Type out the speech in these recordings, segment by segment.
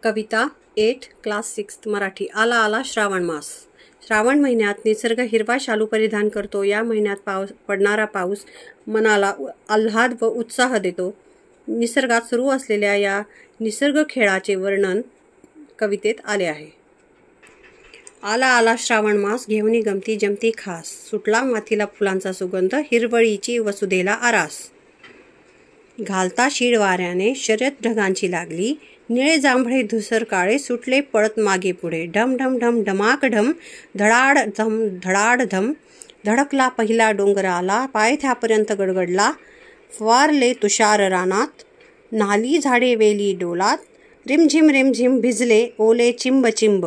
कविता 8 class 6 Marathi. आला आला श्रावण मास। श्रावण महिन्यात निसर्ग हिरवा शालू परिधान करतो। या महिन्यात पडणारा पाऊस मनाला आल्हाद व उत्साह देतो। निसर्गात सुरू असलेल्या या निसर्ग खेळाचे वर्णन कवितेत आले आहे। आला आला श्रावण मास, घेऊनी गमती जमती खास, सुटला माथीला फुलांचा सुगंध, हिरवळीची वसुधेला आरास। घालता शीळ वाऱ्याने शर्यत ढगांची लागली, निळे जांभळे धुसर काळे सुटले पळत मागे पुढे। ढम ढम ढम ढमाक ढम, धडाड धम धडाड धम, धडकला पहिला डोंगर आला, पायथ्यापर्यंत गडगडला, फवारले तुषार रानात, न्हाली झाडे वेली डोलात, रिमझिम भिजले ओले चिंब चिंब।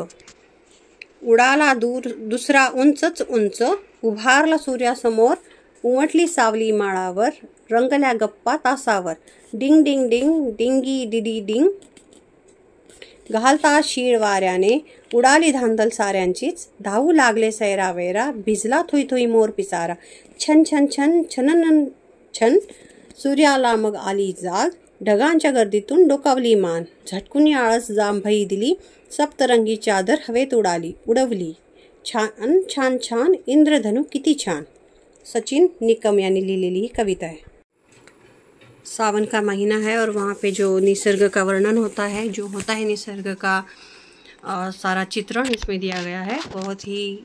उडाला दूर दुसरा उंचच उंच, उभारला सूर्यासमोर, उमटली सावली माळावर, रंगल्या गप्पा तासावर। डिंग डिंग डिंग डिंगी डिडी डिंग, घालता शीळ वाऱ्याने उडाली धांदल साऱ्यांचीच, धावू लागले सैरावैरा, भिजला थुई थुई मोर पिसारा। छन छन छन छनन छन, सूर्याला मग आली जाग, ढगांच्या गर्दीतून डोकावली मान, झटकून आळस जांभई दिली, सप्तरंगी चादर हवेत उडवली। छान छान छान इंद्रधनु किती छान। सचिन निकम याने लिहिलेली ही कविता है। सावन का महीना है और वहाँ पे जो निसर्ग का वर्णन होता है, जो होता है निसर्ग का सारा चित्रण इसमें दिया गया है। बहुत ही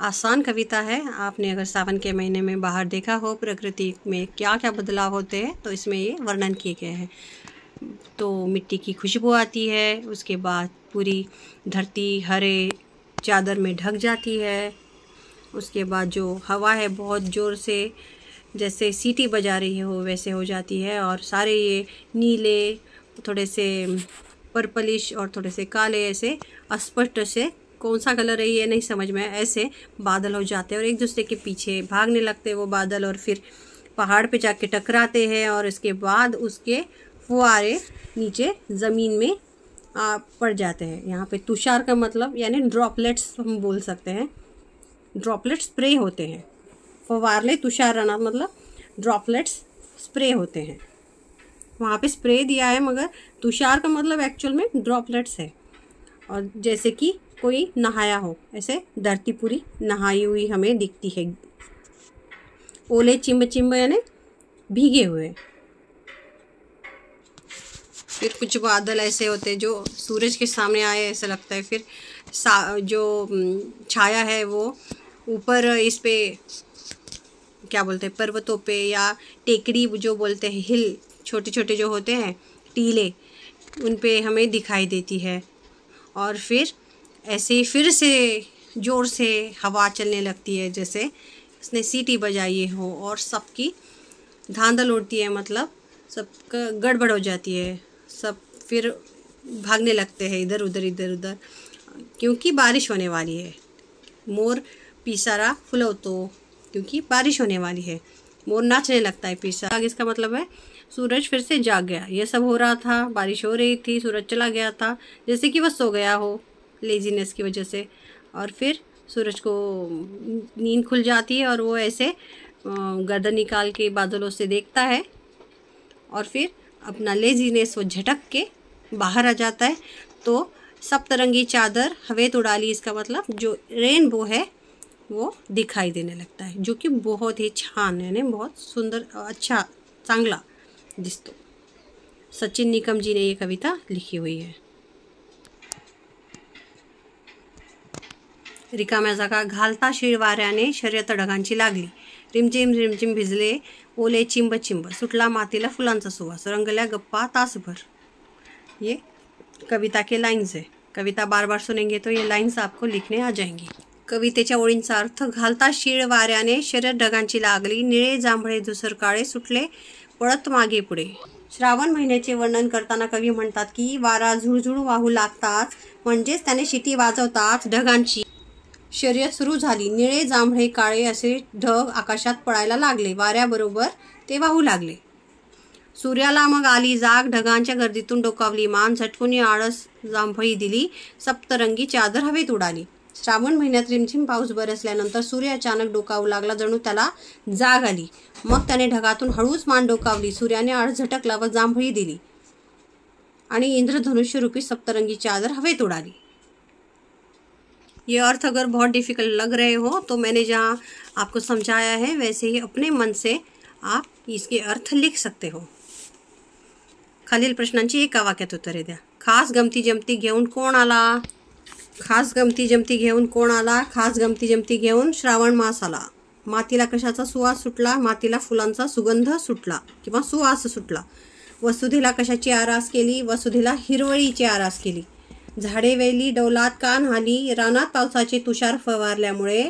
आसान कविता है। आपने अगर सावन के महीने में बाहर देखा हो प्रकृति में क्या क्या बदलाव होते हैं तो इसमें ये वर्णन किए गए हैं। तो मिट्टी की खुशबू आती है, उसके बाद पूरी धरती हरे चादर में ढक जाती है। उसके बाद जो हवा है बहुत ज़ोर से जैसे सीटी बजा रही हो वैसे हो जाती है, और सारे ये नीले थोड़े से पर्पलिश और थोड़े से काले ऐसे अस्पष्ट से कौन सा कलर है ये नहीं समझ में, ऐसे बादल हो जाते हैं और एक दूसरे के पीछे भागने लगते हैं वो बादल, और फिर पहाड़ पे जाके टकराते हैं और इसके बाद उसके फुहारे नीचे ज़मीन में पड़ जाते हैं। यहाँ पे तुषार का मतलब यानी ड्रॉपलेट्स हम बोल सकते हैं। ड्रॉपलेट स्प्रे होते हैं। फवारले तुषार राना मतलब ड्रॉपलेट्स स्प्रे होते हैं। वहाँ पे स्प्रे दिया है मगर तुषार का मतलब एक्चुअल में ड्रॉपलेट्स है। और जैसे कि कोई नहाया हो, ऐसे धरती पूरी नहाई हुई हमें दिखती है। ओले चिंब चिंब यानी भीगे हुए। फिर कुछ बादल ऐसे होते हैं जो सूरज के सामने आए ऐसा लगता है। फिर जो छाया है वो ऊपर इस पे क्या बोलते हैं पर्वतों पे या टेकड़ी जो बोलते हैं हिल, छोटे छोटे जो होते हैं टीले, उन पे हमें दिखाई देती है। और फिर ऐसे फिर से ज़ोर से हवा चलने लगती है जैसे उसने सीटी बजाई हो, और सबकी धांधल उड़ती है, मतलब सबका गड़बड़ हो जाती है। सब फिर भागने लगते हैं इधर उधर क्योंकि बारिश होने वाली है। मोर पिसारा फुलवतो क्योंकि बारिश होने वाली है। मोर नाचने लगता है पिसारा। इसका मतलब है सूरज फिर से जाग गया। ये सब हो रहा था, बारिश हो रही थी, सूरज चला गया था, जैसे कि वह सो गया हो लेजीनेस की वजह से, और फिर सूरज को नींद खुल जाती है और वो ऐसे गर्दन निकाल के बादलों से देखता है और फिर अपना लेजीनेस वो झटक के बाहर आ जाता है। तो सप्तरंगी चादर हवेत उड़ाली, इसका मतलब जो रेनबो है वो दिखाई देने लगता है, जो कि बहुत ही छान यानी बहुत सुंदर अच्छा चांगला दिसतो। सचिन निकम जी ने ये कविता लिखी हुई है। रिकाम्या जागा। घालता शीळ वाऱ्याने शर्यत ढगांची लागली, रिमझिम भिजले ओले चिंब चिंब, सुटला मातीला फुलांचा सुवास, रंगल्या गप्पा तासभर। ये कविता के लाइन्स है। कविता बार बार सुनेंगे तो ये लाइन्स आपको लिखने आ जाएंगी। कवितेच्या ओळींचा अर्थ। घालता शीळ वाऱ्याने शर्यत ढगांची लागली, निळे जांभळे धुसर काळे सुटले पळत मागे पुढे। श्रावण महिन्याचे वर्णन करताना कवी म्हणतात की वारा झुळझुळ वाहू लागताच, म्हणजेच त्याने शिटी वाजवताच ढगांची शर्यत सुरू झाली। निळे जांभळे काळे असे ढग आकाशात पळायला लागले, वाऱ्याबरोबर ते वाहू लागले। सूर्याला मग आली जाग, ढगांच्या गर्दीतून डोकावली मान, झटकून आळस जांभई दिली, सप्तरंगी चादर हवेत उडाली। श्रावण महिन्यात रिमझिम पाऊस बरसल्यानंतर सूर्य अचानक डोकावू लागला, जणू त्याला जाग आली। मग त्याने ढगातून हळूच मान डोकावली, सूर्याने आळस झटकला व जांभई दिली। आणि इंद्रधनुष्य रूपी सप्तरंगी चादर हवेत उडाली। ये अर्थ अगर बहुत डिफ़िकल्ट लग रहे हो तो मैंने जहाँ आपको समझाया है वैसे ही अपने मन से आप इसके अर्थ लिख सकते हो। खालील प्रश्नांची एका वाक्यात उत्तरे द्या। खास गमती जमती घेऊन कोण आला? खास गमती जमती घेऊन कोण आला? खास गमती जमती घेऊन श्रावण मास आला। मातीला कशाचा सुवास सुटला? मातीला फुलांचा सुगंध सुटला किंवा सुवास सुटला। वसुधेला कशाची आरास केली? वसुधेला हिरवळीची आरास केली। झाडे वेली डौलात का न्हाली? रानात पावसाचे तुषार फवारल्यामुळे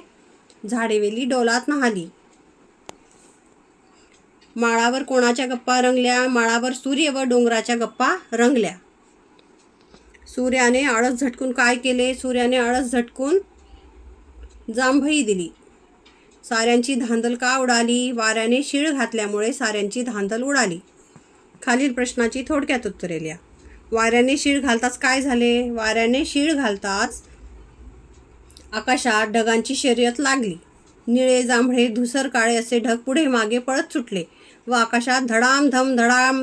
झाडे वेली डौलात न्हाली। माळावर कोणाच्या गप्पा रंगल्या? माळावर सूर्य व डोंगराच्या गप्पा रंगल्या। सूर्याने आळस झटकून काय केले? सूर्याने आळस झटकून जांभई दिली। साऱ्यांची धांदल का उडाली? वाऱ्याने शीळ घातल्यामुळे साऱ्यांची धांदल उडाली। खालील प्रश्नाची थोडक्यात उत्तरे लिहा। वाऱ्याने शीळ घालताच काय झाले? वाऱ्याने शीळ घालताच आकाशात ढगांची शर्यत लागली। निळे जांभळे धुसर काळे असे ढग पुढे मागे पळत सुटले व आकाशात धडाम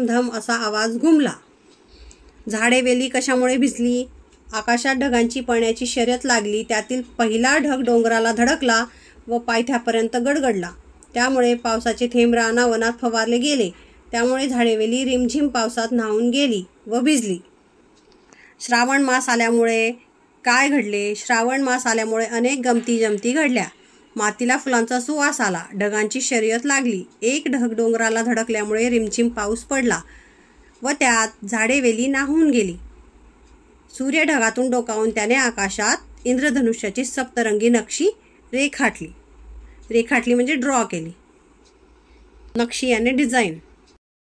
धम असा आवाज घुमला। झाडे वेली कशामुळे भिजली? आकाशात ढगांची पळण्याची शर्यत लागली। त्यातील पहिला ढग डोंगराला धडकला व पायथ्यापर्यंत गडगडला। त्यामुळे पावसाचे थेंब रानावनात फवारले गेले। त्यामुळे झाडेवेली रिमझिम पावसात न्हाऊन गेली व भिजली। श्रावण मास आल्यामुळे काय घडले? श्रावण मास आल्यामुळे अनेक गमती जमती घडल्या। मातीला फुलांचा सुवास आला। ढगांची शर्यत लागली। एक ढग डोंगराला धडकल्यामुळे रिमझिम पाऊस पडला व त्यात झाडेवेली न्हाऊन गेली। सूर्य ढगातून डोकावून त्याने आकाशात इंद्रधनुष्याची सप्तरंगी नक्षी रेखाटली। रेखाटली म्हणजे ड्रॉ केली। नक्षी याने डिझाईन।